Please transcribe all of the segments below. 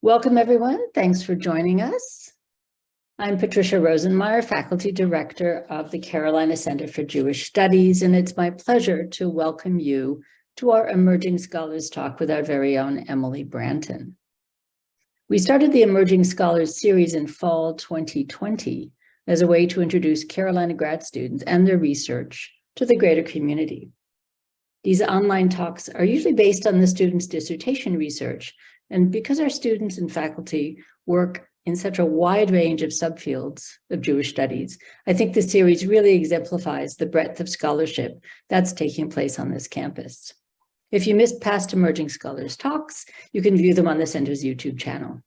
Welcome, everyone. Thanks for joining us. I'm Patricia Rosenmeyer, Faculty Director of the Carolina Center for Jewish Studies, and it's my pleasure to welcome you to our Emerging Scholars Talk with our very own Emily Branton. We started the Emerging Scholars series in fall 2020 as a way to introduce Carolina grad students and their research to the greater community. These online talks are usually based on the students' dissertation research, and because our students and faculty work in such a wide range of subfields of Jewish studies, I think this series really exemplifies the breadth of scholarship that's taking place on this campus. If you missed past Emerging Scholars talks, you can view them on the Center's YouTube channel.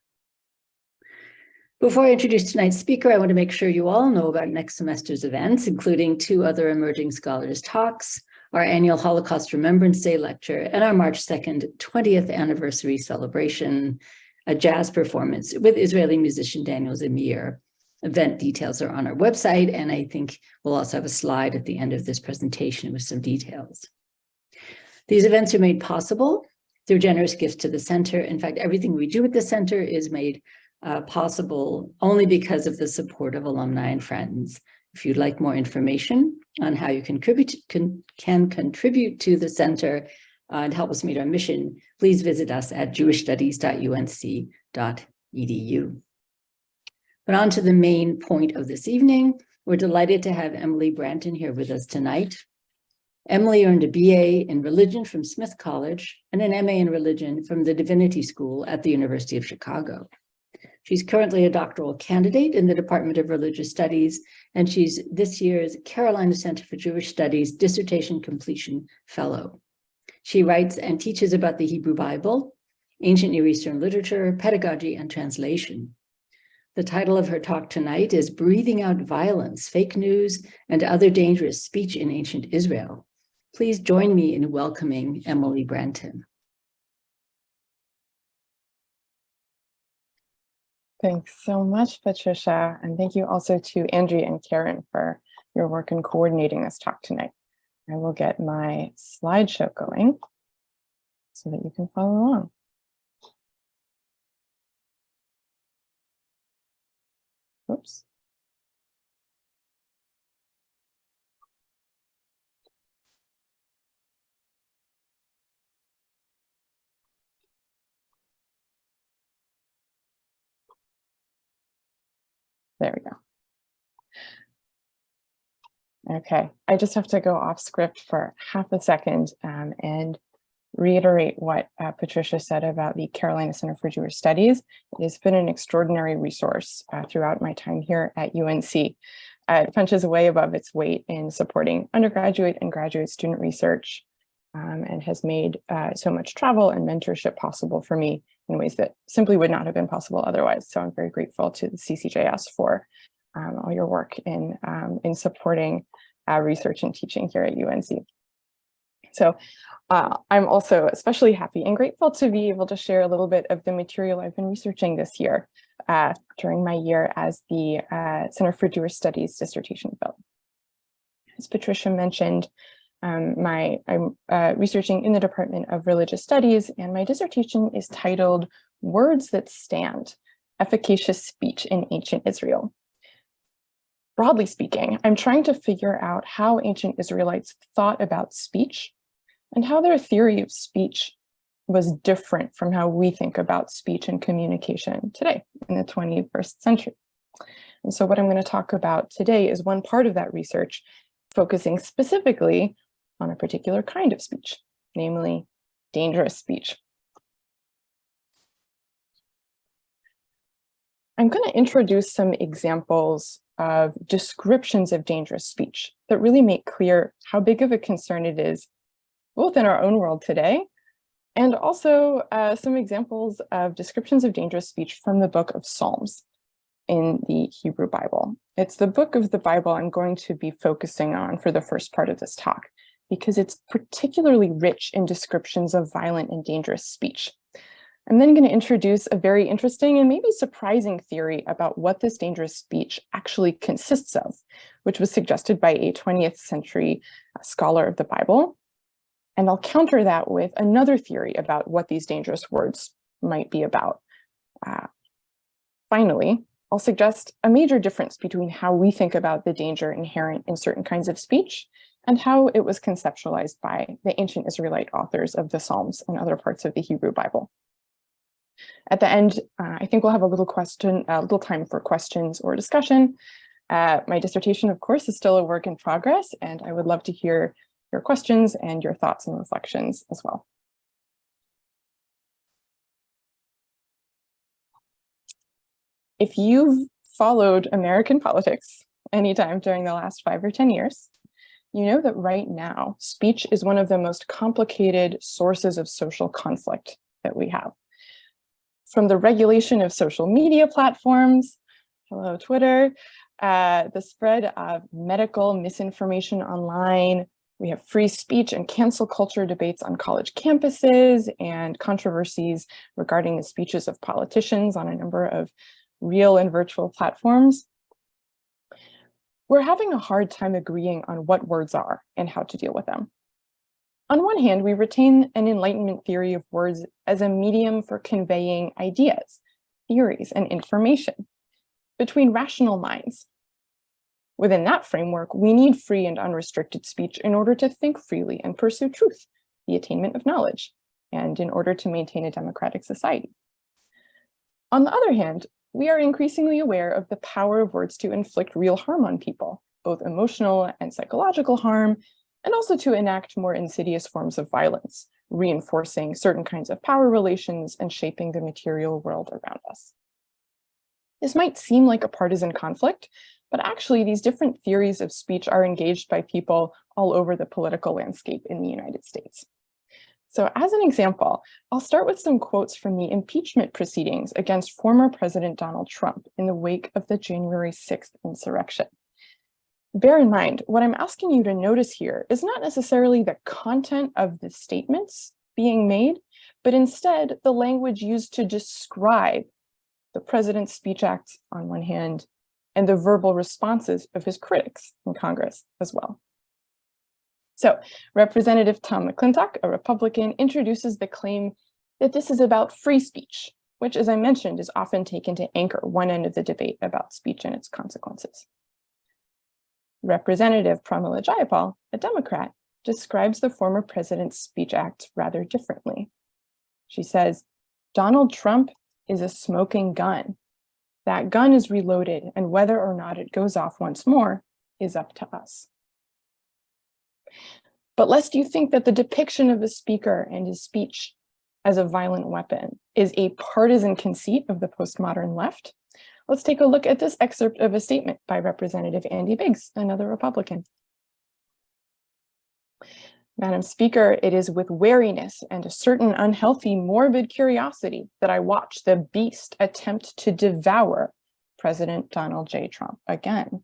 Before I introduce tonight's speaker, I want to make sure you all know about next semester's events, including 2 other Emerging Scholars talks, our annual Holocaust Remembrance Day lecture, and our March 2nd, 20th anniversary celebration, a jazz performance with Israeli musician Daniel Zamir. Event details are on our website, and I think we'll also have a slide at the end of this presentation with some details. These events are made possible through generous gifts to the center. In fact, everything we do at the center is made possible only because of the support of alumni and friends. If you'd like more information on how you can contribute to the center and help us meet our mission, please visit us at jewishstudies.unc.edu. But on to the main point of this evening. We're delighted to have Emily Branton here with us tonight. Emily earned a BA in religion from Smith College and an MA in religion from the Divinity School at the University of Chicago. She's currently a doctoral candidate in the Department of Religious Studies, and she's this year's Carolina Center for Jewish Studies Dissertation Completion Fellow. She writes and teaches about the Hebrew Bible, ancient Near Eastern literature, pedagogy, and translation. The title of her talk tonight is Breathing Out Violence, Fake News, and Other Dangerous Speech in Ancient Israel. Please join me in welcoming Emily Branton. Thanks so much, Patricia. And thank you also to Andrea and Karen for your work in coordinating this talk tonight. I will get my slideshow going so that you can follow along. Oops. There we go. Okay, I just have to go off script for half a second and reiterate what Patricia said about the Carolina Center for Jewish Studies. It has been an extraordinary resource throughout my time here at UNC. It punches way above its weight in supporting undergraduate and graduate student research and has made so much travel and mentorship possible for me in ways that simply would not have been possible otherwise. So I'm very grateful to the CCJS for all your work in supporting research and teaching here at UNC. So I'm also especially happy and grateful to be able to share a little bit of the material I've been researching this year during my year as the Center for Jewish Studies Dissertation Fellow. As Patricia mentioned, I'm researching in the Department of Religious Studies, and my dissertation is titled Words That Stand, Efficacious Speech in Ancient Israel. Broadly speaking, I'm trying to figure out how ancient Israelites thought about speech and how their theory of speech was different from how we think about speech and communication today in the 21st century. And so what I'm going to talk about today is one part of that research, focusing specifically on a particular kind of speech, namely dangerous speech. I'm going to introduce some examples of descriptions of dangerous speech that really make clear how big of a concern it is, both in our own world today, and also some examples of descriptions of dangerous speech from the book of Psalms in the Hebrew Bible. It's the book of the Bible I'm going to be focusing on for the first part of this talk, because it's particularly rich in descriptions of violent and dangerous speech. I'm then going to introduce a very interesting and maybe surprising theory about what this dangerous speech actually consists of, which was suggested by a 20th century scholar of the Bible. And I'll counter that with another theory about what these dangerous words might be about, Finally, I'll suggest a major difference between how we think about the danger inherent in certain kinds of speech and how it was conceptualized by the ancient Israelite authors of the Psalms and other parts of the Hebrew Bible. At the end, I think we'll have a little time for questions or discussion. My dissertation, of course, is still a work in progress, and I would love to hear your questions and your thoughts and reflections as well. If you've followed American politics anytime during the last 5 or 10 years, you know that right now, speech is one of the most complicated sources of social conflict that we have. From the regulation of social media platforms, hello Twitter, the spread of medical misinformation online, we have free speech and cancel culture debates on college campuses and controversies regarding the speeches of politicians on a number of real and virtual platforms. We're having a hard time agreeing on what words are and how to deal with them. On one hand, we retain an Enlightenment theory of words as a medium for conveying ideas, theories, and information between rational minds. Within that framework, we need free and unrestricted speech in order to think freely and pursue truth, the attainment of knowledge, and in order to maintain a democratic society. On the other hand, we are increasingly aware of the power of words to inflict real harm on people, both emotional and psychological harm, and also to enact more insidious forms of violence, reinforcing certain kinds of power relations and shaping the material world around us. This might seem like a partisan conflict, but actually these different theories of speech are engaged by people all over the political landscape in the United States. So as an example, I'll start with some quotes from the impeachment proceedings against former President Donald Trump in the wake of the January 6th insurrection. Bear in mind, what I'm asking you to notice here is not necessarily the content of the statements being made, but instead the language used to describe the president's speech acts on one hand, and the verbal responses of his critics in Congress as well. So Representative Tom McClintock, a Republican, introduces the claim that this is about free speech, which, as I mentioned, is often taken to anchor one end of the debate about speech and its consequences. Representative Pramila Jayapal, a Democrat, describes the former president's speech act rather differently. She says, "Donald Trump is a smoking gun. That gun is reloaded, and whether or not it goes off once more is up to us." But lest you think that the depiction of the speaker and his speech as a violent weapon is a partisan conceit of the postmodern left, let's take a look at this excerpt of a statement by Representative Andy Biggs, another Republican. "Madam Speaker, it is with wariness and a certain unhealthy, morbid curiosity that I watch the beast attempt to devour President Donald J. Trump again.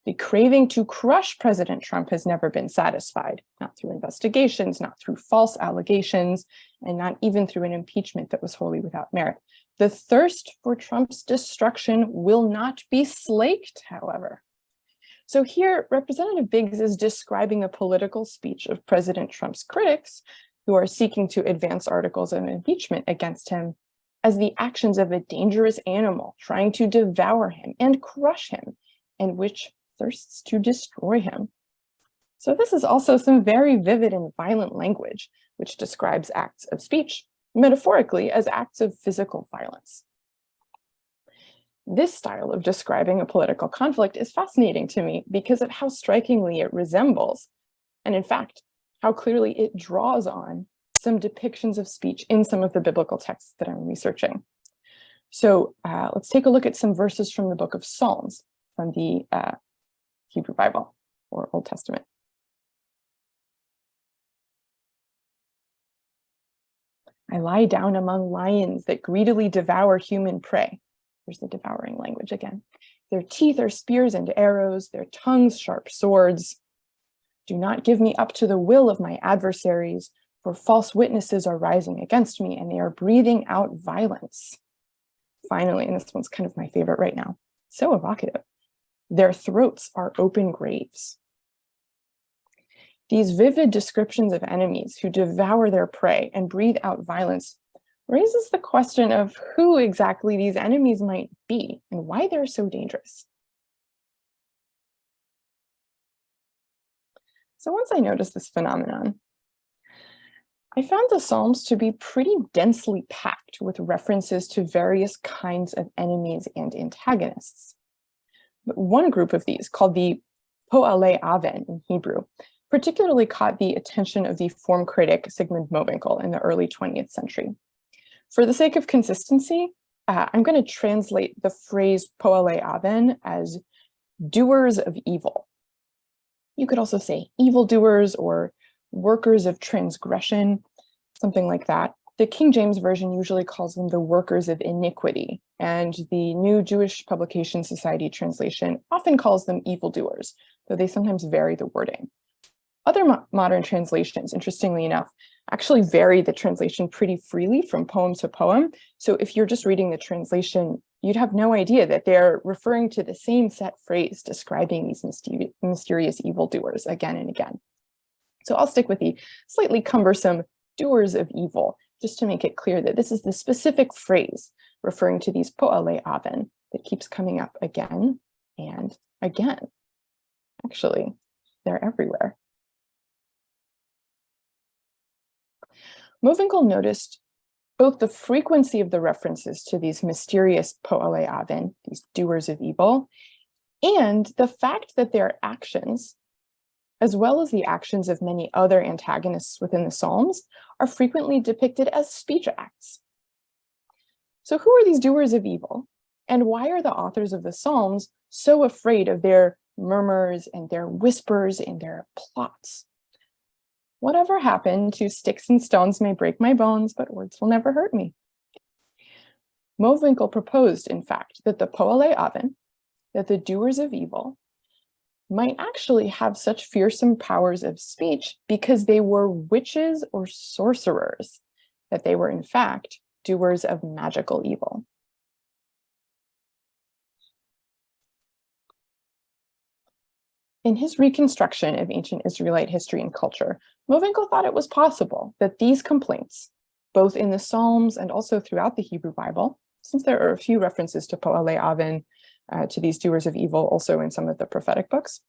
The craving to crush President Trump has never been satisfied, not through investigations, not through false allegations, and not even through an impeachment that was wholly without merit. The thirst for Trump's destruction will not be slaked, however." So here, Representative Biggs is describing the political speech of President Trump's critics, who are seeking to advance articles of impeachment against him, as the actions of a dangerous animal trying to devour him and crush him, and which thirsts to destroy him. So this is also some very vivid and violent language, which describes acts of speech, metaphorically, as acts of physical violence. This style of describing a political conflict is fascinating to me because of how strikingly it resembles, and in fact, how clearly it draws on some depictions of speech in some of the biblical texts that I'm researching. So let's take a look at some verses from the book of Psalms from the Hebrew Bible or Old Testament. "I lie down among lions that greedily devour human prey." There's the devouring language again. "Their teeth are spears and arrows, their tongues sharp swords. Do not give me up to the will of my adversaries, for false witnesses are rising against me and they are breathing out violence." Finally, and this one's kind of my favorite right now, so evocative, "Their throats are open graves." These vivid descriptions of enemies who devour their prey and breathe out violence raises the question of who exactly these enemies might be and why they're so dangerous. So once I noticed this phenomenon, I found the Psalms to be pretty densely packed with references to various kinds of enemies and antagonists. But one group of these, called the Po'alei Aven in Hebrew, particularly caught the attention of the form critic Sigmund Mowinckel in the early 20th century. For the sake of consistency, I'm going to translate the phrase Po'alei Aven as doers of evil. You could also say evildoers or workers of transgression, something like that. The King James Version usually calls them the workers of iniquity, and the New Jewish Publication Society translation often calls them evildoers, though they sometimes vary the wording. Other modern translations, interestingly enough, actually vary the translation pretty freely from poem to poem. So if you're just reading the translation, you'd have no idea that they're referring to the same set phrase describing these mysterious evildoers again and again. So I'll stick with the slightly cumbersome doers of evil, just to make it clear that this is the specific phrase referring to these Po'alei Aven that keeps coming up again and again. Actually, they're everywhere. Mowinckel noticed both the frequency of the references to these mysterious Po'alei Aven, these doers of evil, and the fact that their actions, as well as the actions of many other antagonists within the Psalms, are frequently depicted as speech acts. So who are these doers of evil? And why are the authors of the Psalms so afraid of their murmurs and their whispers and their plots? Whatever happened to sticks and stones may break my bones, but words will never hurt me? Mowinckel proposed, in fact, that the Po'alei Aven, that the doers of evil, might actually have such fearsome powers of speech because they were witches or sorcerers, that they were in fact doers of magical evil. In his reconstruction of ancient Israelite history and culture, Mowinckel thought it was possible that these complaints, both in the Psalms and also throughout the Hebrew Bible, since there are a few references to Po'alei Aven, to these doers of evil, also in some of the prophetic books.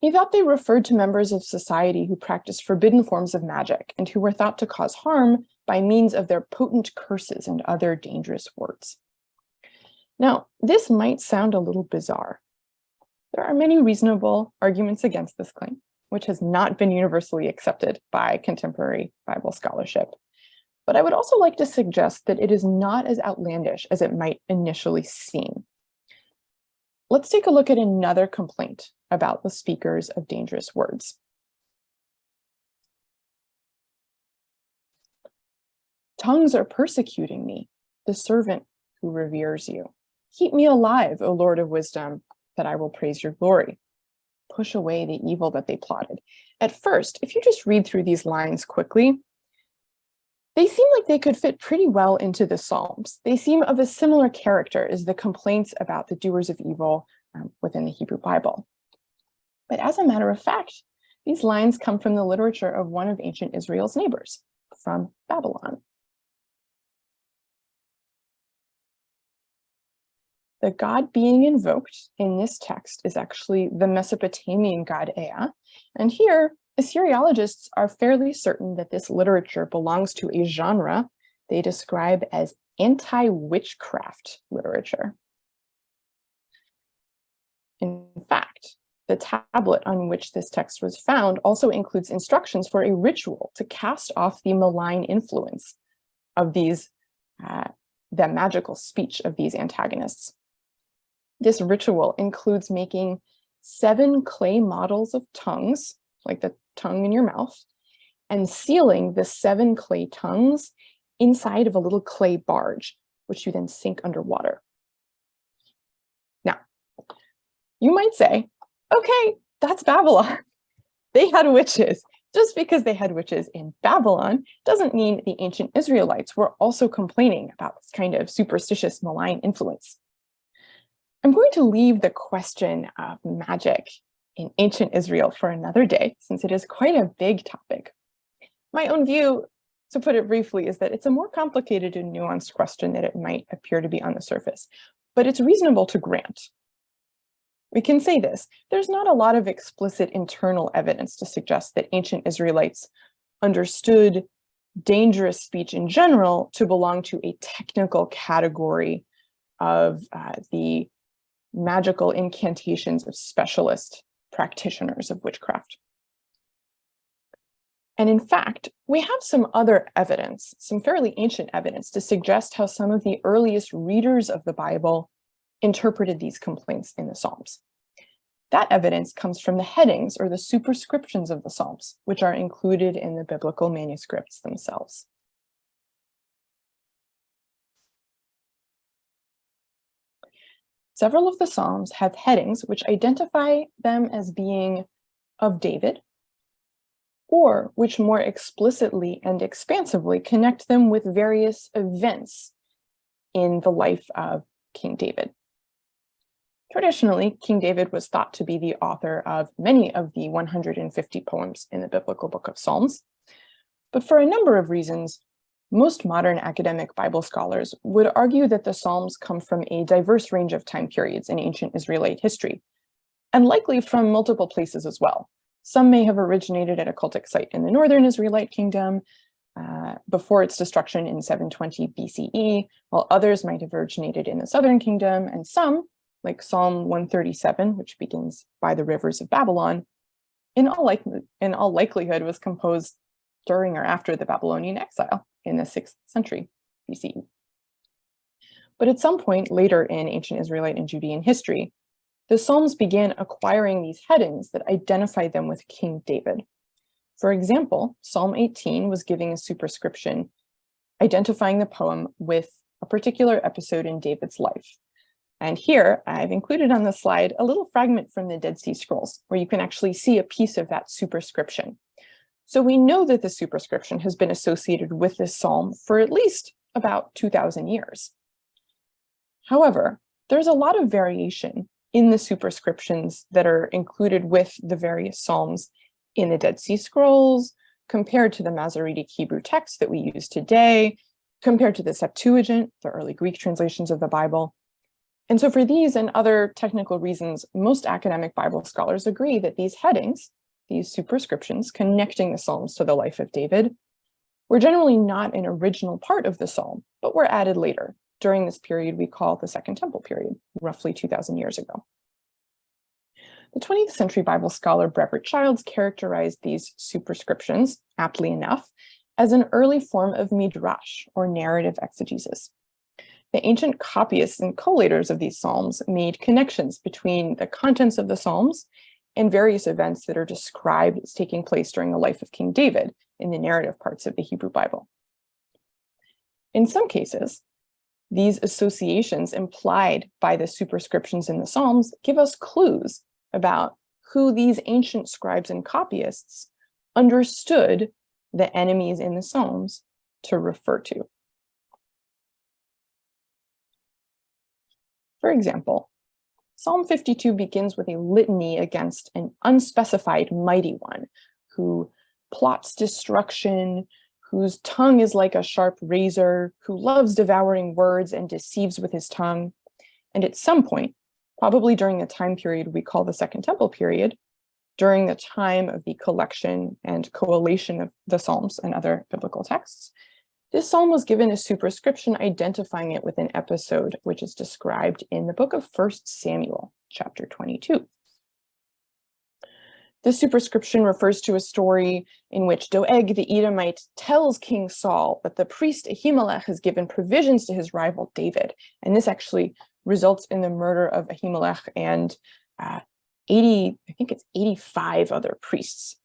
He thought they referred to members of society who practiced forbidden forms of magic and who were thought to cause harm by means of their potent curses and other dangerous words. Now, this might sound a little bizarre. There are many reasonable arguments against this claim, which has not been universally accepted by contemporary Bible scholarship. But I would also like to suggest that it is not as outlandish as it might initially seem. Let's take a look at another complaint about the speakers of dangerous words. Tongues are persecuting me, the servant who reveres you. Keep me alive, O Lord of wisdom, that I will praise your glory. Push away the evil that they plotted. At first, if you just read through these lines quickly, they seem like they could fit pretty well into the Psalms. They seem of a similar character as the complaints about the doers of evil within the Hebrew Bible. But as a matter of fact, these lines come from the literature of one of ancient Israel's neighbors, from Babylon. The god being invoked in this text is actually the Mesopotamian god Ea, and here Assyriologists are fairly certain that this literature belongs to a genre they describe as anti-witchcraft literature. In fact, the tablet on which this text was found also includes instructions for a ritual to cast off the malign influence of these, the magical speech of these antagonists. This ritual includes making 7 clay models of tongues, like the tongue in your mouth, and sealing the 7 clay tongues inside of a little clay barge, which you then sink underwater. Now, you might say, okay, that's Babylon. They had witches. Just because they had witches in Babylon doesn't mean the ancient Israelites were also complaining about this kind of superstitious malign influence. I'm going to leave the question of magic in ancient Israel for another day, since it is quite a big topic. My own view to put it briefly, is that it's a more complicated and nuanced question than it might appear to be on the surface, but it's reasonable to grant. We can say this: there's not a lot of explicit internal evidence to suggest that ancient Israelites understood dangerous speech in general to belong to a technical category of the magical incantations of specialist practitioners of witchcraft. And in fact, we have some other evidence, some fairly ancient evidence, to suggest how some of the earliest readers of the Bible interpreted these complaints in the Psalms. That evidence comes from the headings or the superscriptions of the Psalms, which are included in the biblical manuscripts themselves. Several of the Psalms have headings which identify them as being of David, or which more explicitly and expansively connect them with various events in the life of King David. Traditionally, King David was thought to be the author of many of the 150 poems in the biblical book of Psalms. But for a number of reasons, most modern academic Bible scholars would argue that the Psalms come from a diverse range of time periods in ancient Israelite history, and likely from multiple places as well. Some may have originated at a cultic site in the northern Israelite kingdom before its destruction in 720 BCE, while others might have originated in the southern kingdom, and some, like Psalm 137, which begins by the rivers of Babylon, in all likelihood was composed during or after the Babylonian exile in the 6th century BCE. But at some point later in ancient Israelite and Judean history, the Psalms began acquiring these headings that identified them with King David. For example, Psalm 18 was giving a superscription identifying the poem with a particular episode in David's life. And here I've included on the slide a little fragment from the Dead Sea Scrolls, where you can actually see a piece of that superscription. So we know that the superscription has been associated with this psalm for at least about 2,000 years. However, there's a lot of variation in the superscriptions that are included with the various psalms in the Dead Sea Scrolls, compared to the Masoretic Hebrew text that we use today, compared to the Septuagint, the early Greek translations of the Bible. And so for these and other technical reasons, most academic Bible scholars agree that these headings, these superscriptions connecting the Psalms to the life of David, were generally not an original part of the psalm, but were added later, during this period we call the Second Temple period, roughly 2,000 years ago. The 20th century Bible scholar Brevet Childs characterized these superscriptions, aptly enough, as an early form of midrash, or narrative exegesis. The ancient copyists and collators of these psalms made connections between the contents of the psalms and various events that are described as taking place during the life of King David in the narrative parts of the Hebrew Bible. In some cases, these associations implied by the superscriptions in the Psalms give us clues about who these ancient scribes and copyists understood the enemies in the Psalms to refer to. For example, Psalm 52 begins with a litany against an unspecified mighty one who plots destruction, whose tongue is like a sharp razor, who loves devouring words and deceives with his tongue. And at some point, probably during the time period we call the Second Temple period, during the time of the collection and collation of the Psalms and other biblical texts, this psalm was given a superscription identifying it with an episode which is described in the book of 1 Samuel, chapter 22. This superscription refers to a story in which Doeg the Edomite tells King Saul that the priest Ahimelech has given provisions to his rival David. And this actually results in the murder of Ahimelech and 85 other priests.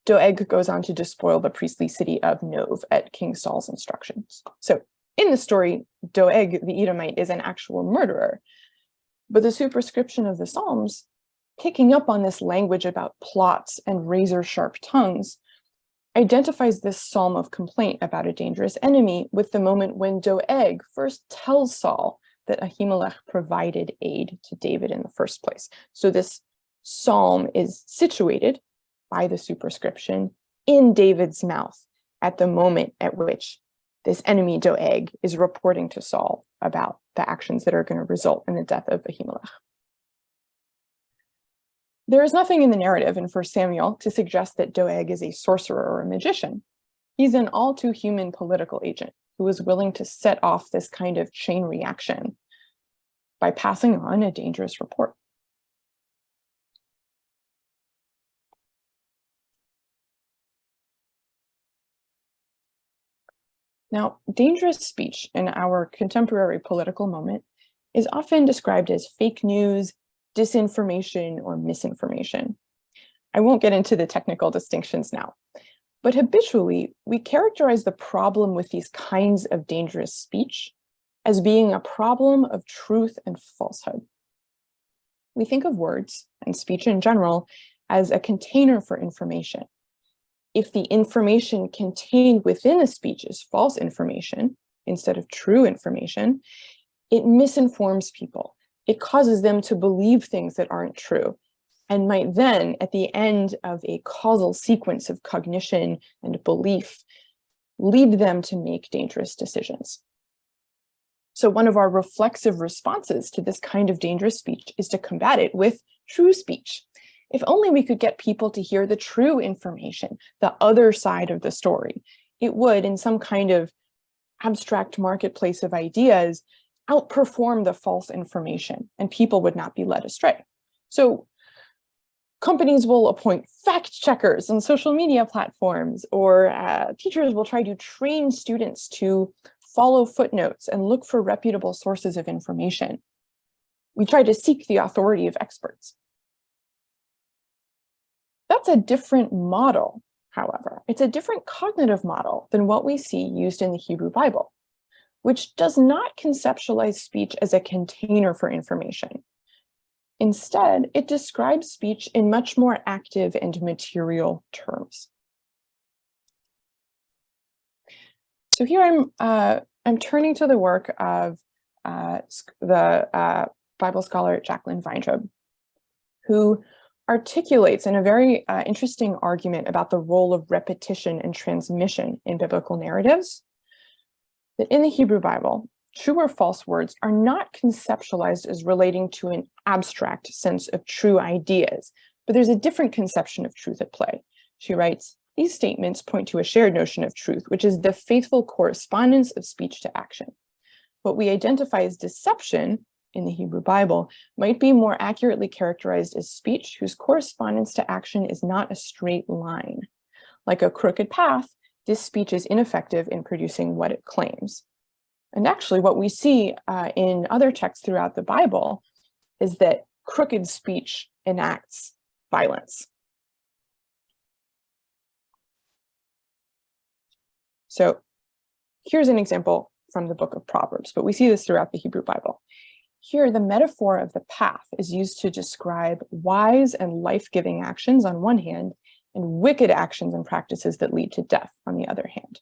Doeg goes on to despoil the priestly city of Nov at King Saul's instructions. So in the story, Doeg the Edomite is an actual murderer, but the superscription of the Psalms, picking up on this language about plots and razor-sharp tongues, identifies this psalm of complaint about a dangerous enemy with the moment when Doeg first tells Saul that Ahimelech provided aid to David in the first place. So this psalm is situated by the superscription in David's mouth at the moment at which this enemy Doeg is reporting to Saul about the actions that are going to result in the death of Ahimelech. There is nothing in the narrative in 1 Samuel to suggest that Doeg is a sorcerer or a magician. He's an all too human political agent who is willing to set off this kind of chain reaction by passing on a dangerous report. Now, dangerous speech in our contemporary political moment is often described as fake news, disinformation, or misinformation. I won't get into the technical distinctions now, but habitually, we characterize the problem with these kinds of dangerous speech as being a problem of truth and falsehood. We think of words and speech in general as a container for information. If the information contained within a speech is false information instead of true information, it misinforms people. It causes them to believe things that aren't true, and might then, at the end of a causal sequence of cognition and belief, lead them to make dangerous decisions. So one of our reflexive responses to this kind of dangerous speech is to combat it with true speech. If only we could get people to hear the true information, the other side of the story, it would, in some kind of abstract marketplace of ideas, outperform the false information, and people would not be led astray. So companies will appoint fact checkers on social media platforms, or teachers will try to train students to follow footnotes and look for reputable sources of information. We try to seek the authority of experts. That's a different model, however. It's a different cognitive model than what we see used in the Hebrew Bible, which does not conceptualize speech as a container for information. Instead, it describes speech in much more active and material terms. So here I'm turning to the work of the Bible scholar Jacqueline Weintraub, who articulates in a very interesting argument about the role of repetition and transmission in biblical narratives, that in the Hebrew Bible, true or false words are not conceptualized as relating to an abstract sense of true ideas, but there's a different conception of truth at play. She writes, "These statements point to a shared notion of truth, which is the faithful correspondence of speech to action. What we identify as deception in the Hebrew Bible might be more accurately characterized as speech whose correspondence to action is not a straight line. Like a crooked path, this speech is ineffective in producing what it claims." And actually, what we see in other texts throughout the Bible is that crooked speech enacts violence. So here's an example from the book of Proverbs, but we see this throughout the Hebrew Bible. Here, the metaphor of the path is used to describe wise and life-giving actions on one hand, and wicked actions and practices that lead to death on the other hand.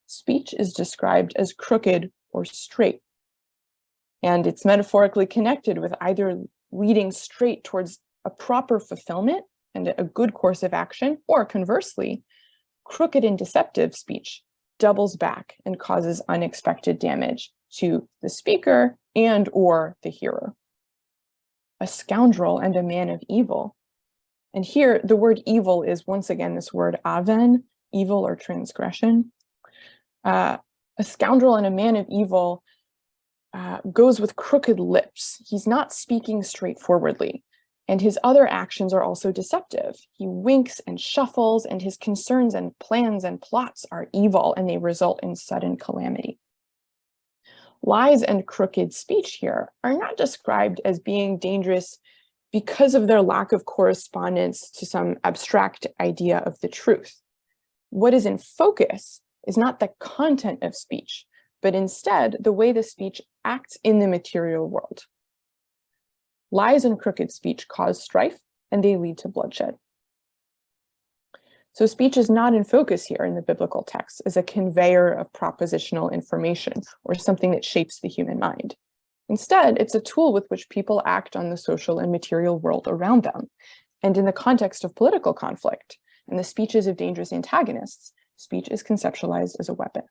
Speech is described as crooked or straight, and it's metaphorically connected with either leading straight towards a proper fulfillment and a good course of action, or conversely, crooked and deceptive speech doubles back and causes unexpected damage to the speaker and or the hearer. A scoundrel and a man of evil. And here, the word evil is once again this word aven, evil or transgression. A scoundrel and a man of evil goes with crooked lips. He's not speaking straightforwardly, and his other actions are also deceptive. He winks and shuffles, and his concerns and plans and plots are evil, and they result in sudden calamity. Lies and crooked speech here are not described as being dangerous because of their lack of correspondence to some abstract idea of the truth. What is in focus is not the content of speech, but instead the way the speech acts in the material world. Lies and crooked speech cause strife, and they lead to bloodshed. So speech is not in focus here in the biblical text as a conveyor of propositional information or something that shapes the human mind. Instead, it's a tool with which people act on the social and material world around them. And in the context of political conflict and the speeches of dangerous antagonists, speech is conceptualized as a weapon.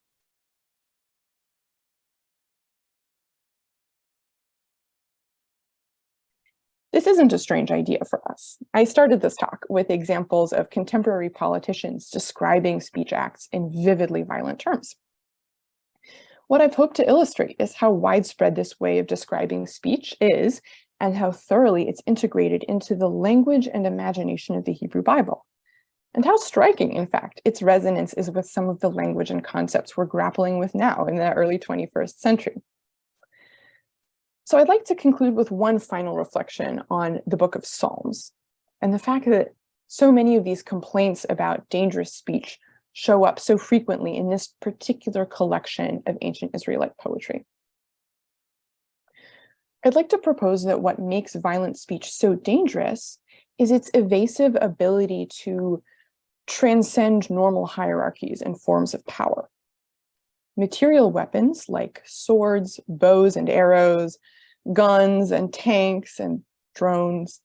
This isn't a strange idea for us. I started this talk with examples of contemporary politicians describing speech acts in vividly violent terms. What I've hoped to illustrate is how widespread this way of describing speech is and how thoroughly it's integrated into the language and imagination of the Hebrew Bible. And how striking, in fact, its resonance is with some of the language and concepts we're grappling with now in the early 21st century. So I'd like to conclude with one final reflection on the book of Psalms and the fact that so many of these complaints about dangerous speech show up so frequently in this particular collection of ancient Israelite poetry. I'd like to propose that what makes violent speech so dangerous is its evasive ability to transcend normal hierarchies and forms of power. Material weapons like swords, bows and arrows, guns and tanks and drones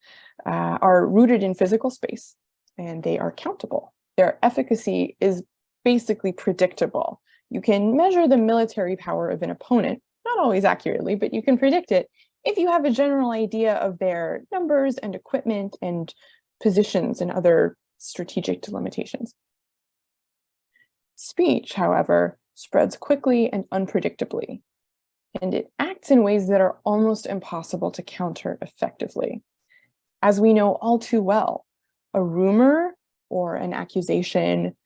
are rooted in physical space, and they are countable. Their efficacy is basically predictable. You can measure the military power of an opponent, not always accurately, but you can predict it if you have a general idea of their numbers and equipment and positions and other strategic delimitations. Speech, however, spreads quickly and unpredictably, and it acts in ways that are almost impossible to counter effectively. As we know all too well, a rumor or an accusation,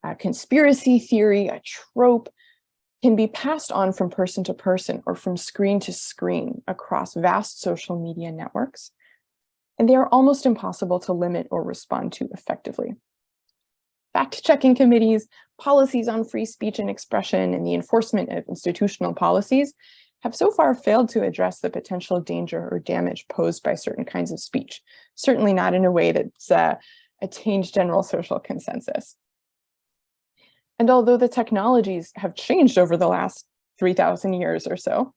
a conspiracy theory, a trope can be passed on from person to person or from screen to screen across vast social media networks, and they are almost impossible to limit or respond to effectively. Fact-checking committees, policies on free speech and expression, and the enforcement of institutional policies have so far failed to address the potential danger or damage posed by certain kinds of speech, certainly not in a way that's attained general social consensus. And although the technologies have changed over the last 3,000 years or so,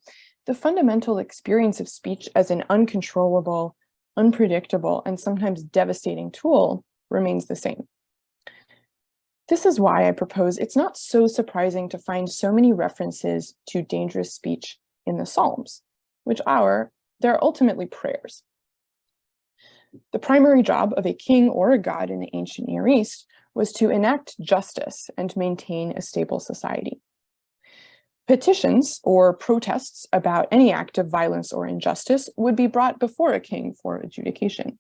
the fundamental experience of speech as an uncontrollable, unpredictable, and sometimes devastating tool remains the same. This is why I propose it's not so surprising to find so many references to dangerous speech in the Psalms, which they're ultimately prayers. The primary job of a king or a god in the ancient Near East was to enact justice and maintain a stable society. Petitions or protests about any act of violence or injustice would be brought before a king for adjudication.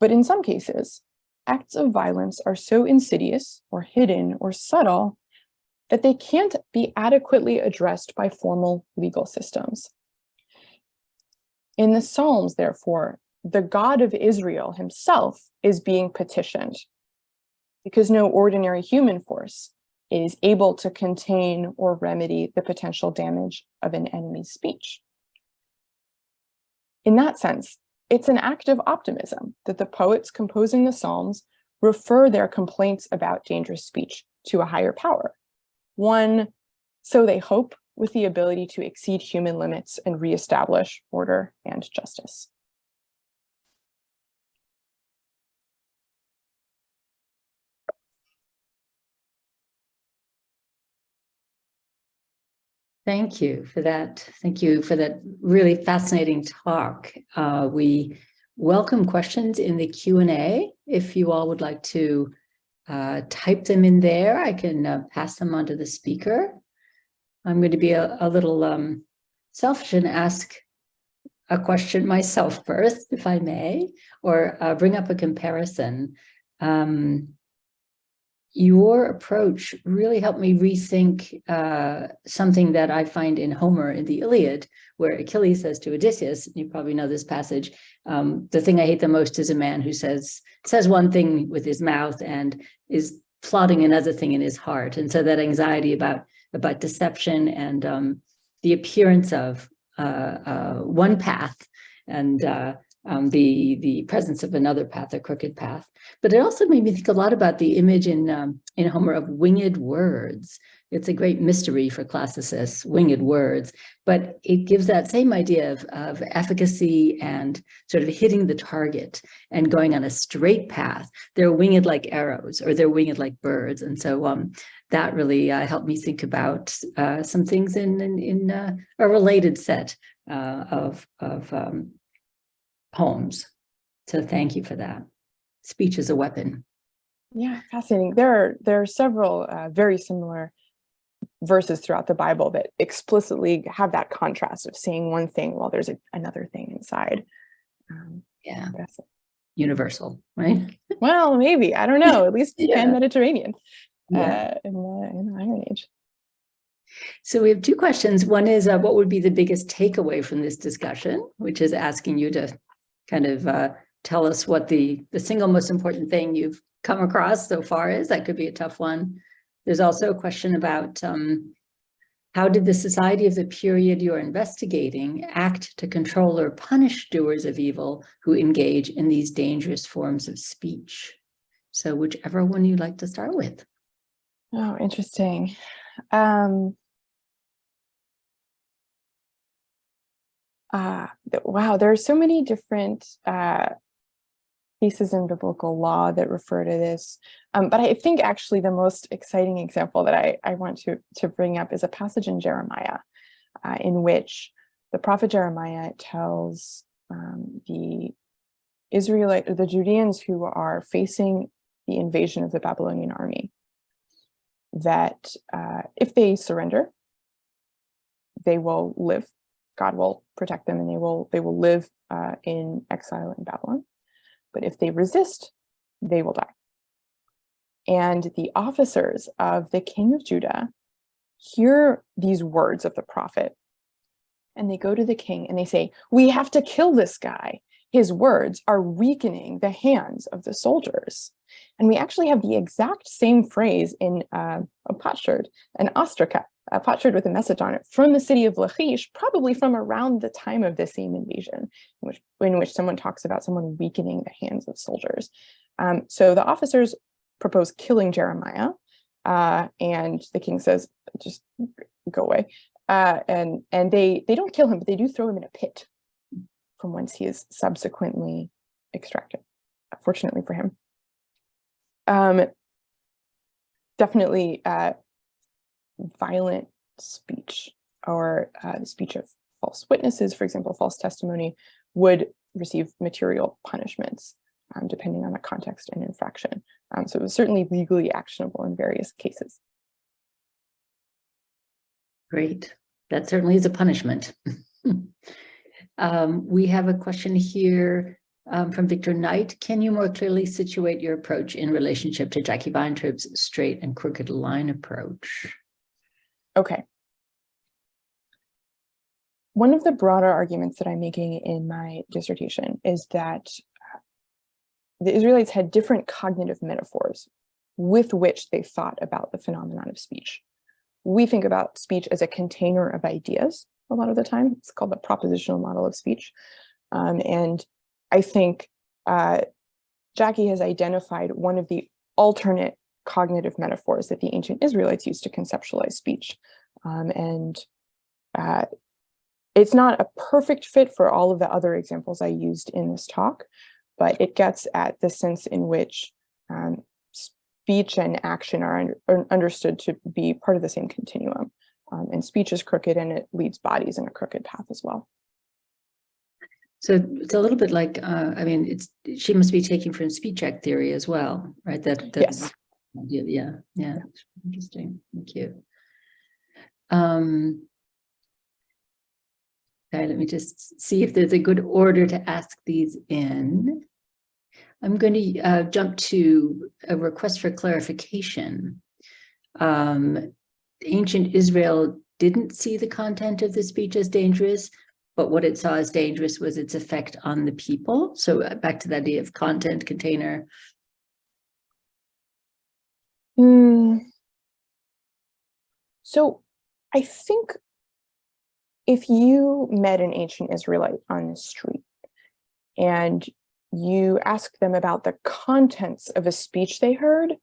But in some cases, acts of violence are so insidious or hidden or subtle that they can't be adequately addressed by formal legal systems. In the Psalms, therefore, the God of Israel himself is being petitioned because no ordinary human force is able to contain or remedy the potential damage of an enemy's speech. In that sense, it's an act of optimism that the poets composing the Psalms refer their complaints about dangerous speech to a higher power, one, so they hope, with the ability to exceed human limits and reestablish order and justice. Thank you for that. Thank you for that really fascinating talk. We welcome questions in the Q&A. If you all would like to type them in there, I can pass them on to the speaker. I'm going to be a little selfish and ask a question myself first, if I may, or bring up a comparison. Your approach really helped me rethink something that I find in Homer in the Iliad, where Achilles says to Odysseus, you probably know this passage, the thing I hate the most is a man who says one thing with his mouth and is plotting another thing in his heart. And so that anxiety about deception and the appearance of one path and the presence of another path, a crooked path. But it also made me think a lot about the image in Homer of winged words. It's a great mystery for classicists, winged words, but it gives that same idea of efficacy and sort of hitting the target and going on a straight path. They're winged like arrows, or they're winged like birds. And so that really helped me think about some things in a related set of poems. So thank you for that. Speech is a weapon. Yeah, fascinating. There are several very similar verses throughout the Bible that explicitly have that contrast of saying one thing while there's another thing inside. Yeah, universal, right? Well, maybe, I don't know, at least in pan-Mediterranean the Iron Age. So we have two questions. One is, what would be the biggest takeaway from this discussion, which is asking you to kind of tell us what the single most important thing you've come across so far is. That could be a tough one. There's also a question about how did the society of the period you're investigating act to control or punish doers of evil who engage in these dangerous forms of speech? So whichever one you'd like to start with. Oh, interesting. Wow, there are so many different pieces in biblical law that refer to this. But I think actually the most exciting example that I want to bring up is a passage in Jeremiah, in which the prophet Jeremiah tells the Judeans who are facing the invasion of the Babylonian army that if they surrender, they will live. God will protect them, and they will live in exile in Babylon. But if they resist, they will die. And the officers of the king of Judah hear these words of the prophet, and they go to the king and they say, "We have to kill this guy. His words are weakening the hands of the soldiers." And we actually have the exact same phrase in a potsherd, an ostraca, a potsherd with a message on it from the city of Lachish, probably from around the time of the same invasion, in which someone talks about someone weakening the hands of soldiers. So the officers propose killing Jeremiah, and the king says, "Just go away." And they don't kill him, but they do throw him in a pit from whence he is subsequently extracted, fortunately for him. Definitely violent speech, or the speech of false witnesses, for example, false testimony, would receive material punishments depending on the context and infraction. So it was certainly legally actionable in various cases. Great. That certainly is a punishment. We have a question here from Victor Knight. Can you more clearly situate your approach in relationship to Jackie Weintraub's straight and crooked line approach? Okay. One of the broader arguments that I'm making in my dissertation is that the Israelites had different cognitive metaphors with which they thought about the phenomenon of speech. We think about speech as a container of ideas a lot of the time. It's called the propositional model of speech. And I think Jackie has identified one of the alternate cognitive metaphors that the ancient Israelites used to conceptualize speech. It's not a perfect fit for all of the other examples I used in this talk, but it gets at the sense in which speech and action are understood to be part of the same continuum. And speech is crooked, and it leads bodies in a crooked path as well. So it's a little bit like, I mean, she must be taking from speech act theory as well, right? Yes. Yeah. Interesting. Thank you. Okay, let me just see if there's a good order to ask these in. I'm going to jump to a request for clarification. Ancient Israel didn't see the content of the speech as dangerous, but what it saw as dangerous was its effect on the people. So back to the idea of content, container. So I think if you met an ancient Israelite on the street and you ask them about the contents of a speech they heard,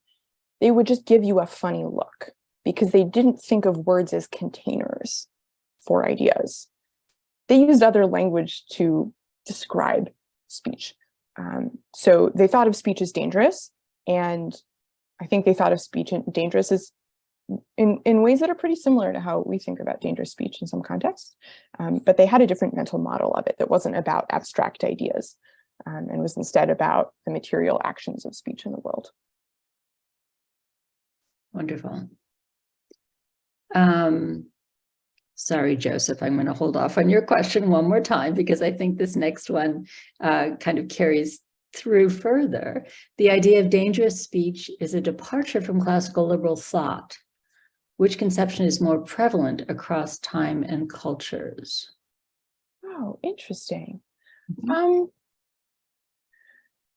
they would just give you a funny look because they didn't think of words as containers for ideas. They used other language to describe speech. So they thought of speech as dangerous, and I think they thought of speech dangerous as in ways that are pretty similar to how we think about dangerous speech in some contexts. But they had a different mental model of it that wasn't about abstract ideas, and was instead about the material actions of speech in the world. Wonderful. Sorry, Joseph, I'm going to hold off on your question one more time because I think this next one kind of carries through further. The idea of dangerous speech is a departure from classical liberal thought. Which conception is more prevalent across time and cultures? Oh, interesting.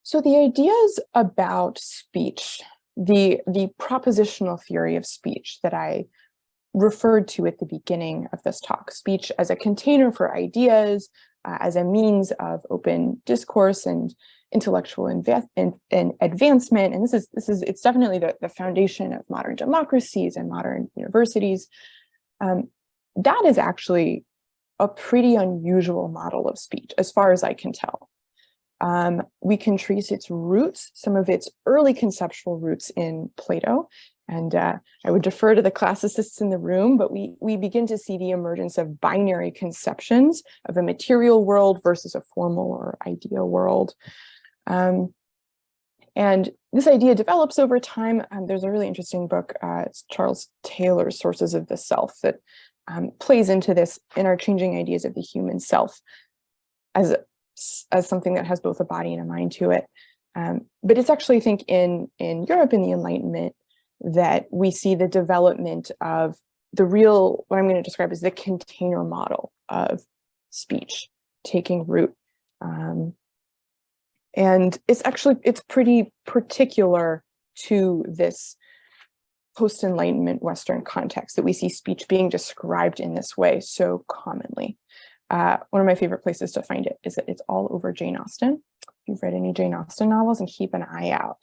So the ideas about speech, the propositional theory of speech that I referred to at the beginning of this talk, speech as a container for ideas, as a means of open discourse and intellectual advancement. And it's definitely the foundation of modern democracies and modern universities. That is actually a pretty unusual model of speech, as far as I can tell. We can trace its roots, some of its early conceptual roots in Plato. And I would defer to the classicists in the room, but we begin to see the emergence of binary conceptions of a material world versus a formal or idea world. And this idea develops over time. There's a really interesting book, it's Charles Taylor's Sources of the Self, that plays into this in our changing ideas of the human self as something that has both a body and a mind to it. But it's actually, I think, in Europe in the Enlightenment that we see the development of the real, what I'm going to describe as the container model of speech taking root. And it's pretty particular to this post-Enlightenment Western context that we see speech being described in this way so commonly. One of my favorite places to find it is that it's all over Jane Austen. If you've read any Jane Austen novels, and keep an eye out.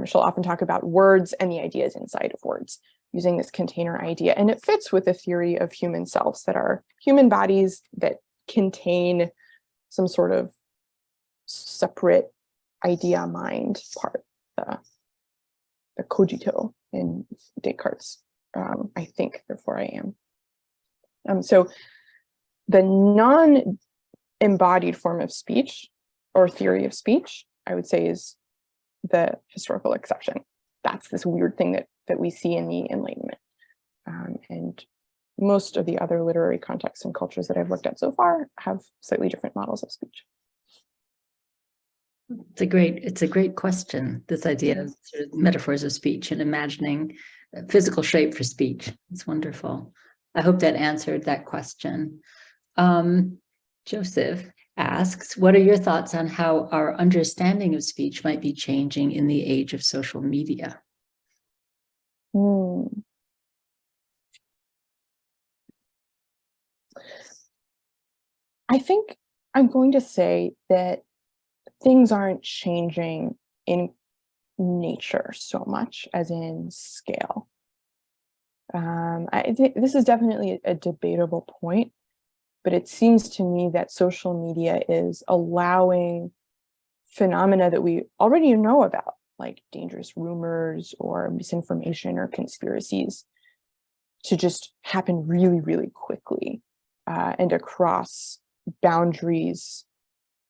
She'll often talk about words and the ideas inside of words, using this container idea. And it fits with the theory of human selves that are human bodies that contain some sort of separate idea mind part, the cogito in Descartes. I think, therefore I am. So the non-embodied form of speech or theory of speech, I would say, is the historical exception. That's this weird thing that we see in the Enlightenment. And most of the other literary contexts and cultures that I've looked at so far have slightly different models of speech. It's a great question, this idea of sort of metaphors of speech and imagining a physical shape for speech. It's wonderful. I hope that answered that question. Joseph asks, what are your thoughts on how our understanding of speech might be changing in the age of social media? I think I'm going to say that things aren't changing in nature so much as in scale. I think this is definitely a debatable point, but it seems to me that social media is allowing phenomena that we already know about, like dangerous rumors or misinformation or conspiracies, to just happen really, really quickly and across boundaries,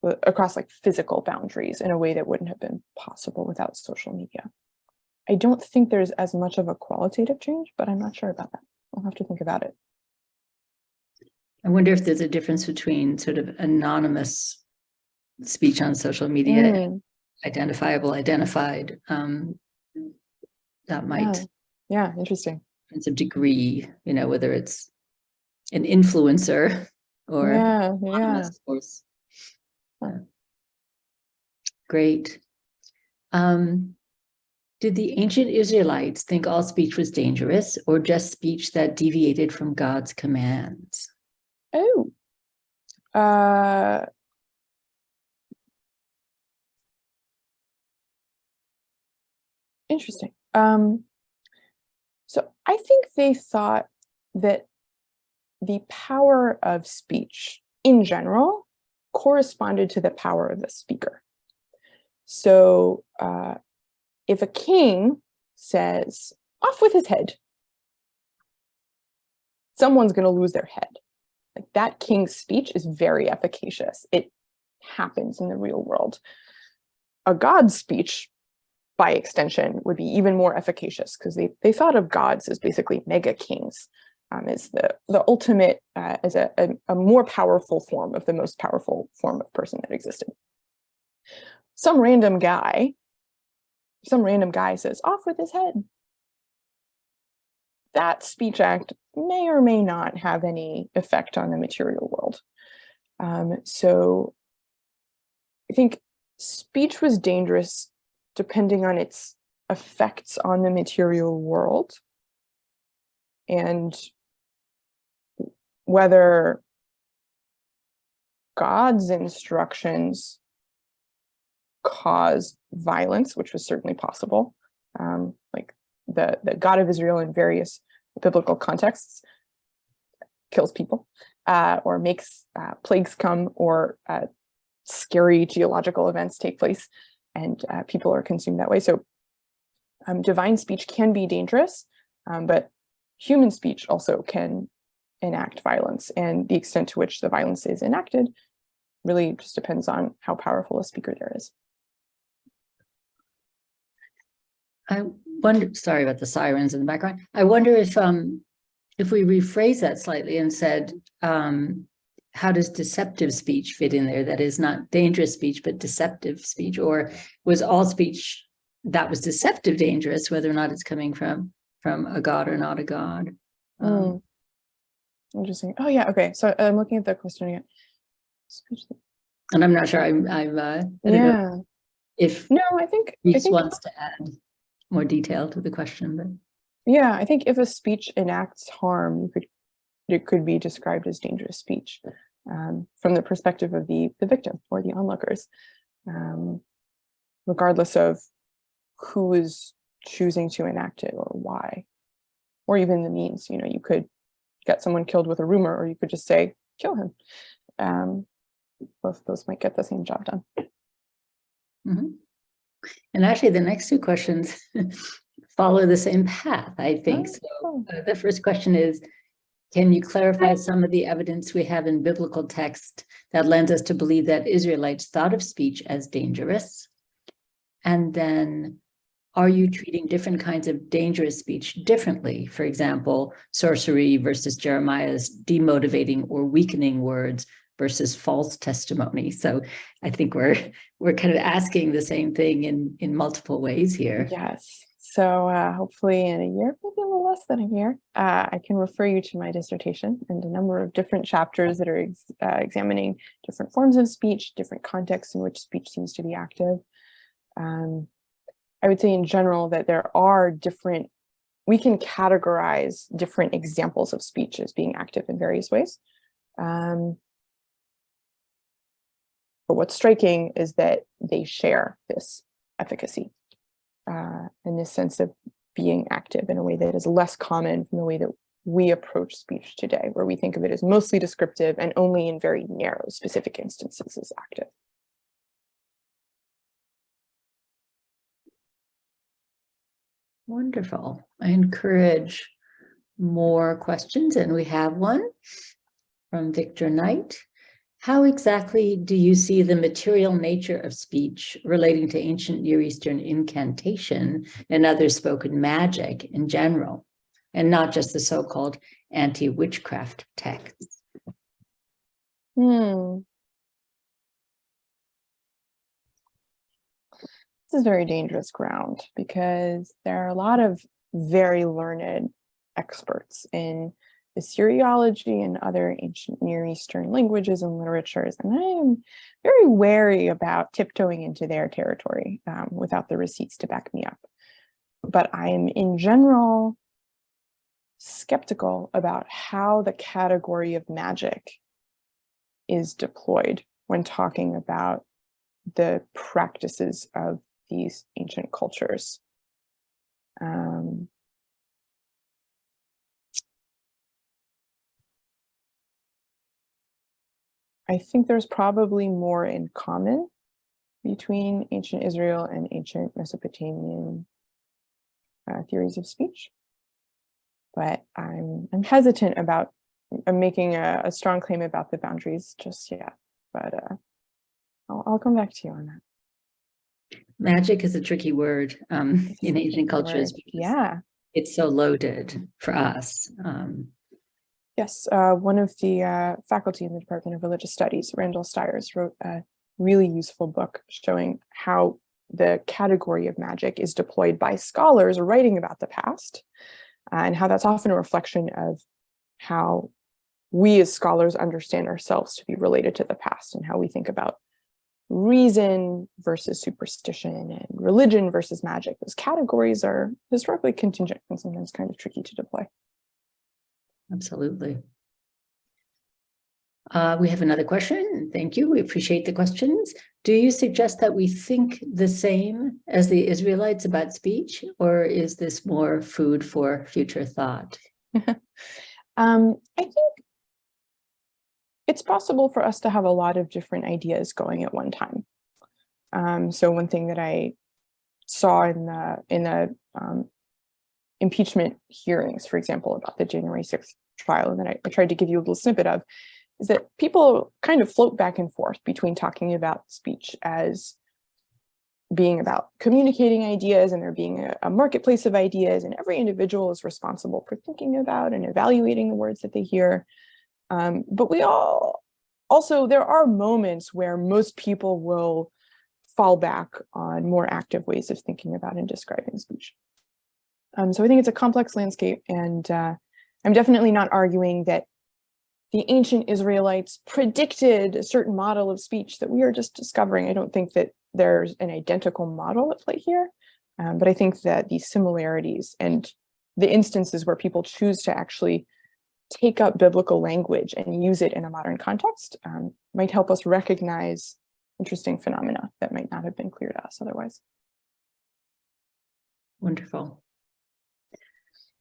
across like physical boundaries in a way that wouldn't have been possible without social media. I don't think there's as much of a qualitative change, but I'm not sure about that. I'll have to think about it. I wonder if there's a difference between sort of anonymous speech on social media and identifiable, identified. That might, yeah, interesting. It's a degree, whether it's an influencer or anonymous, of course. Great. Did the ancient Israelites think all speech was dangerous, or just speech that deviated from God's commands? Interesting. So I think they thought that the power of speech in general corresponded to the power of the speaker. So if a king says, "Off with his head," someone's going to lose their head. Like, that king's speech is very efficacious. It happens in the real world. A god's speech, by extension, would be even more efficacious, because they thought of gods as basically mega kings, as the ultimate, as a more powerful form of the most powerful form of person that existed. Some random guy says, "Off with his head." That speech act may or may not have any effect on the material world. So I think speech was dangerous depending on its effects on the material world, and whether God's instructions caused violence, which was certainly possible. Like the God of Israel in various biblical contexts kills people, or makes plagues come, or scary geological events take place, and people are consumed that way. So divine speech can be dangerous, but human speech also can enact violence, and the extent to which the violence is enacted really just depends on how powerful a speaker there is. I wonder, sorry about the sirens in the background. I wonder if we rephrase that slightly and said, how does deceptive speech fit in there? That is not dangerous speech, but deceptive speech. Or was all speech that was deceptive dangerous, whether or not it's coming from a god or not a god? Interesting. Oh yeah. Okay. So I'm looking at the question again. And I'm not sure. I don't know if I think wants to add more detail to the question, but yeah, I think if a speech enacts harm, it could be described as dangerous speech, from the perspective of the victim or the onlookers, regardless of who is choosing to enact it or why, or even the means. You could get someone killed with a rumor, or you could just say, "Kill him." Both of those might get the same job done. Mm-hmm. And actually, the next two questions follow the same path, I think. The first question is, can you clarify some of the evidence we have in biblical text that lends us to believe that Israelites thought of speech as dangerous? And then, are you treating different kinds of dangerous speech differently? For example, sorcery versus Jeremiah's demotivating or weakening words versus false testimony. So I think we're kind of asking the same thing in multiple ways here. Yes. So hopefully in a year, maybe a little less than a year, I can refer you to my dissertation and a number of different chapters that are examining different forms of speech, different contexts in which speech seems to be active. I would say in general that we can categorize different examples of speech as being active in various ways. But what's striking is that they share this efficacy, and this sense of being active in a way that is less common from the way that we approach speech today, where we think of it as mostly descriptive and only in very narrow, specific instances as active. Wonderful. I encourage more questions, and we have one from Victor Knight. How exactly do you see the material nature of speech relating to ancient Near Eastern incantation and other spoken magic in general, and not just the so-called anti-witchcraft texts? This is very dangerous ground, because there are a lot of very learned experts in Assyriology and other ancient Near Eastern languages and literatures, and I am very wary about tiptoeing into their territory without the receipts to back me up. But I am in general skeptical about how the category of magic is deployed when talking about the practices of these ancient cultures. I think there's probably more in common between ancient Israel and ancient Mesopotamian theories of speech, but I'm hesitant about making a strong claim about the boundaries just yet. But I'll come back to you on that. Magic is a tricky word in Asian cultures because yeah, it's so loaded for us. Yes, one of the faculty in the Department of Religious Studies, Randall Stiers, wrote a really useful book showing how the category of magic is deployed by scholars writing about the past, and how that's often a reflection of how we as scholars understand ourselves to be related to the past, and how we think about reason versus superstition and religion versus magic. Those categories are historically contingent and sometimes kind of tricky to deploy. Absolutely. We have another question. Thank you. We appreciate the questions. Do you suggest that we think the same as the Israelites about speech, or is this more food for future thought? I think it's possible for us to have a lot of different ideas going at one time. So one thing that I saw in the impeachment hearings, for example, about the January 6th trial, and that I tried to give you a little snippet of, is that people kind of float back and forth between talking about speech as being about communicating ideas and there being a marketplace of ideas, and every individual is responsible for thinking about and evaluating the words that they hear. But we all also, there are moments where most people will fall back on more active ways of thinking about and describing speech. So I think it's a complex landscape, and I'm definitely not arguing that the ancient Israelites predicted a certain model of speech that we are just discovering. I don't think that there's an identical model at play here, but I think that the similarities and the instances where people choose to actually take up biblical language and use it in a modern context might help us recognize interesting phenomena that might not have been clear to us otherwise. Wonderful.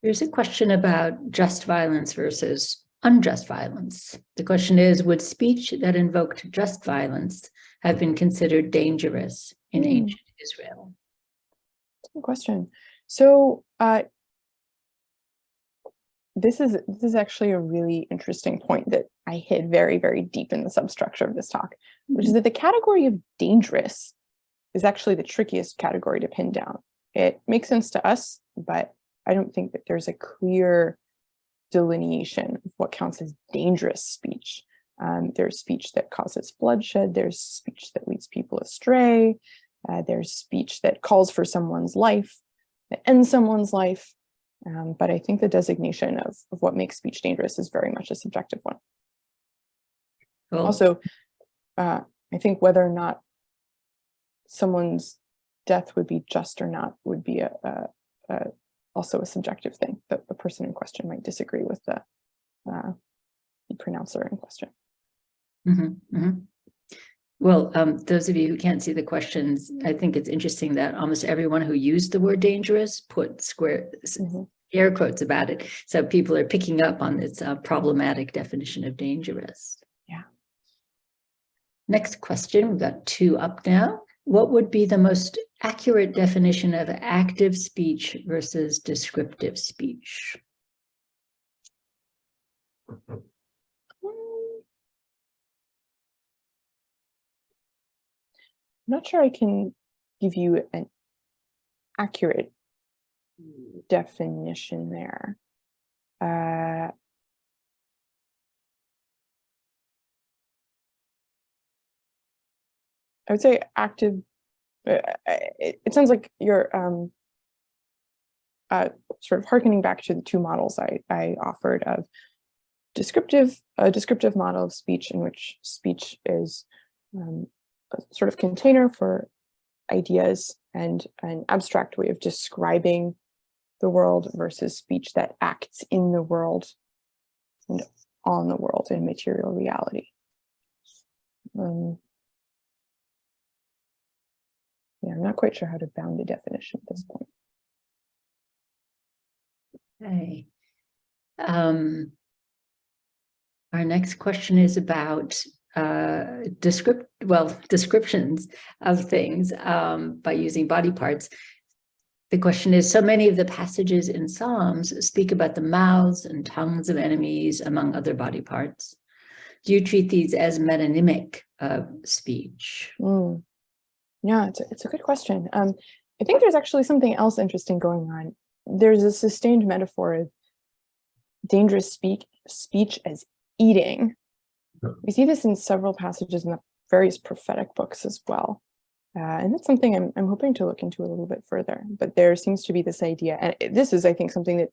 There's a question about just violence versus unjust violence. The question is, would speech that invoked just violence have been considered dangerous in ancient Israel? Good question. So this is actually a really interesting point that I hid very, very deep in the substructure of this talk, which is that the category of dangerous is actually the trickiest category to pin down. It makes sense to us, but I don't think that there's a clear delineation of what counts as dangerous speech. There's speech that causes bloodshed. There's speech that leads people astray. There's speech that calls for someone's life, that ends someone's life. But I think the designation of what makes speech dangerous is very much a subjective one. Cool. Also, I think whether or not someone's death would be just or not would be also a subjective thing, that the person in question might disagree with the pronouncer in question. Mm-hmm, mm-hmm. Well, those of you who can't see the questions, I think it's interesting that almost everyone who used the word dangerous put air quotes about it. So people are picking up on this problematic definition of dangerous. Yeah. Next question, we've got two up now. What would be the most accurate definition of active speech versus descriptive speech? I'm not sure I can give you an accurate definition there. I would say active. It sounds like you're sort of hearkening back to the two models I offered of a descriptive model of speech in which speech is a sort of container for ideas and an abstract way of describing the world versus speech that acts in the world and on the world in material reality. Yeah, I'm not quite sure how to bound a definition at this point. Okay. Our next question is about descriptions of things by using body parts. The question is, so many of the passages in Psalms speak about the mouths and tongues of enemies, among other body parts. Do you treat these as metonymic speech? Yeah, it's a good question. I think there's actually something else interesting going on. There's a sustained metaphor of dangerous speech as eating. We see this in several passages in the various prophetic books as well. And that's something I'm hoping to look into a little bit further. But there seems to be this idea, and this is, I think, something that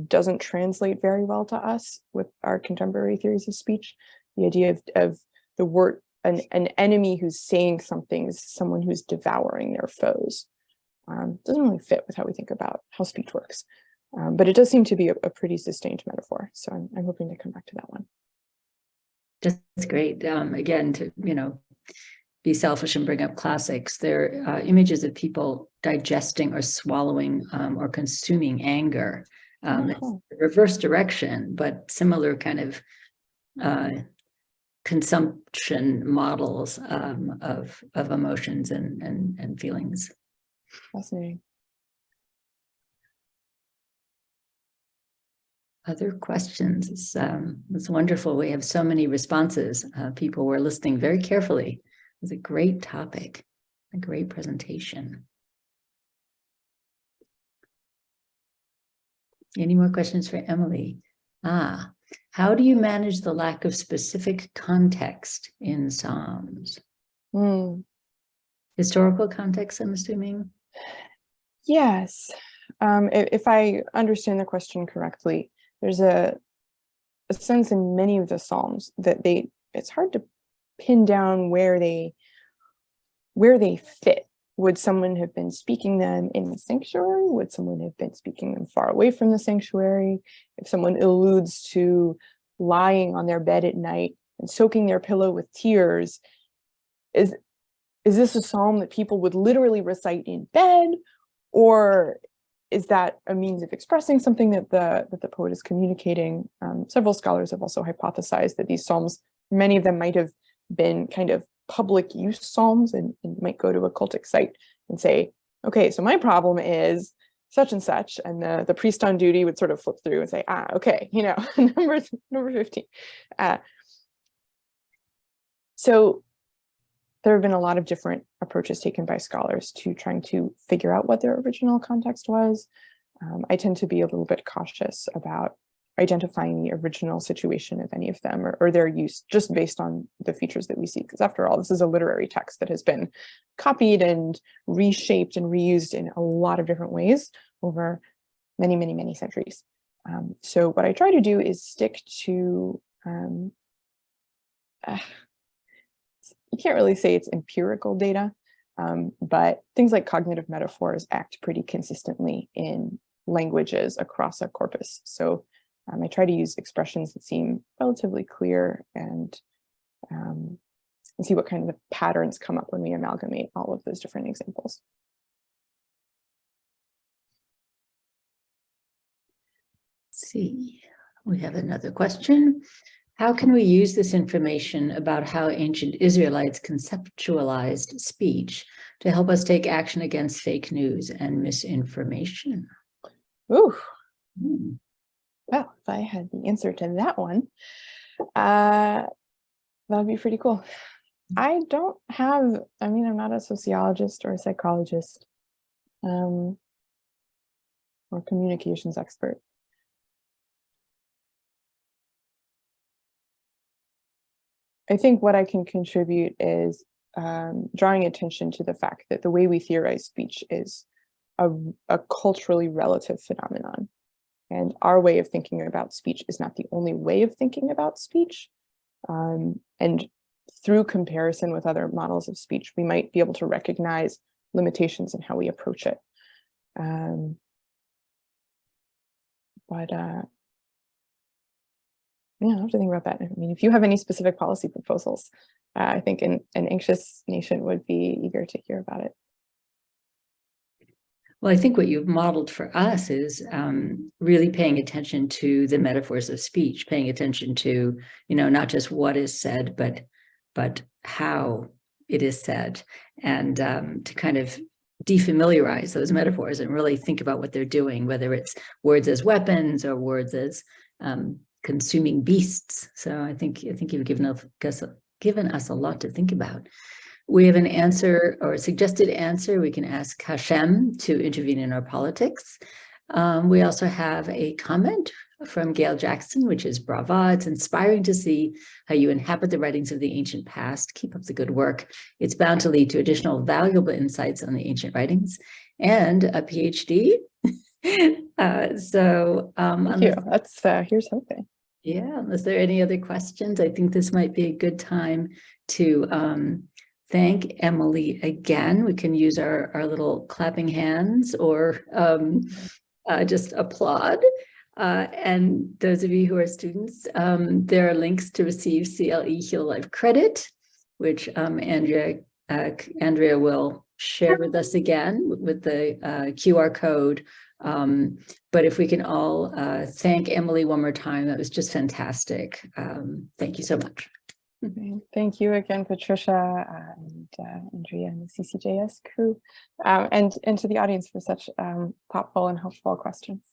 doesn't translate very well to us with our contemporary theories of speech. The idea of the word, an enemy who's saying something is someone who's devouring their foes. Doesn't really fit with how we think about how speech works. But it does seem to be a pretty sustained metaphor. So I'm hoping to come back to that one. That's great. Again, to, be selfish and bring up classics. They're images of people digesting or swallowing or consuming anger. Reverse direction, but similar kind of consumption models of emotions and feelings. Fascinating. Other questions? It's wonderful. We have so many responses. People were listening very carefully. It was a great topic, a great presentation. Any more questions for Emily? How do you manage the lack of specific context in Psalms? Historical context, I'm assuming? Yes. If I understand the question correctly, there's a sense in many of the Psalms that it's hard to pin down where they fit. Would someone have been speaking them in the sanctuary? Would someone have been speaking them far away from the sanctuary? If someone alludes to lying on their bed at night and soaking their pillow with tears, is this a psalm that people would literally recite in bed? Or is that a means of expressing something that the poet is communicating? Several scholars have also hypothesized that these psalms, many of them might have been kind of public use psalms and might go to a cultic site and say, okay, so my problem is such and such, and the priest on duty would sort of flip through and say, okay, number 15. So there have been a lot of different approaches taken by scholars to trying to figure out what their original context was. I tend to be a little bit cautious about identifying the original situation of any of them or their use just based on the features that we see. Because after all, this is a literary text that has been copied and reshaped and reused in a lot of different ways over many, many, many centuries. So what I try to do is stick to, you can't really say it's empirical data, but things like cognitive metaphors act pretty consistently in languages across a corpus. So I try to use expressions that seem relatively clear and see what kind of patterns come up when we amalgamate all of those different examples. Let's see, we have another question. How can we use this information about how ancient Israelites conceptualized speech to help us take action against fake news and misinformation? Ooh. Well, if I had the answer to that one, that would be pretty cool. I'm not a sociologist or a psychologist or communications expert. I think what I can contribute is drawing attention to the fact that the way we theorize speech is a culturally relative phenomenon. And our way of thinking about speech is not the only way of thinking about speech. And through comparison with other models of speech, we might be able to recognize limitations in how we approach it. Yeah, I'll have to think about that. I mean, if you have any specific policy proposals, I think an anxious nation would be eager to hear about it. Well, I think what you've modeled for us is really paying attention to the metaphors of speech, paying attention to, not just what is said, but how it is said, and to kind of defamiliarize those metaphors and really think about what they're doing, whether it's words as weapons or words as consuming beasts. So I think you've given us a lot to think about. We have an answer or a suggested answer. We can ask Hashem to intervene in our politics. We also have a comment from Gail Jackson, which is brava. It's inspiring to see how you inhabit the writings of the ancient past. Keep up the good work. It's bound to lead to additional valuable insights on the ancient writings and a PhD. Thank you. That's here's hoping. Yeah, unless there are any other questions, I think this might be a good time to thank Emily again. We can use our little clapping hands or just applaud. And those of you who are students, there are links to receive CLE Heal Life credit, which Andrea will share with us again with the QR code. But if we can all thank Emily one more time, that was just fantastic. Thank you so much. Thank you again, Patricia and Andrea and the CCJS crew, and to the audience for such thoughtful and helpful questions.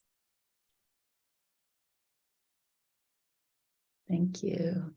Thank you.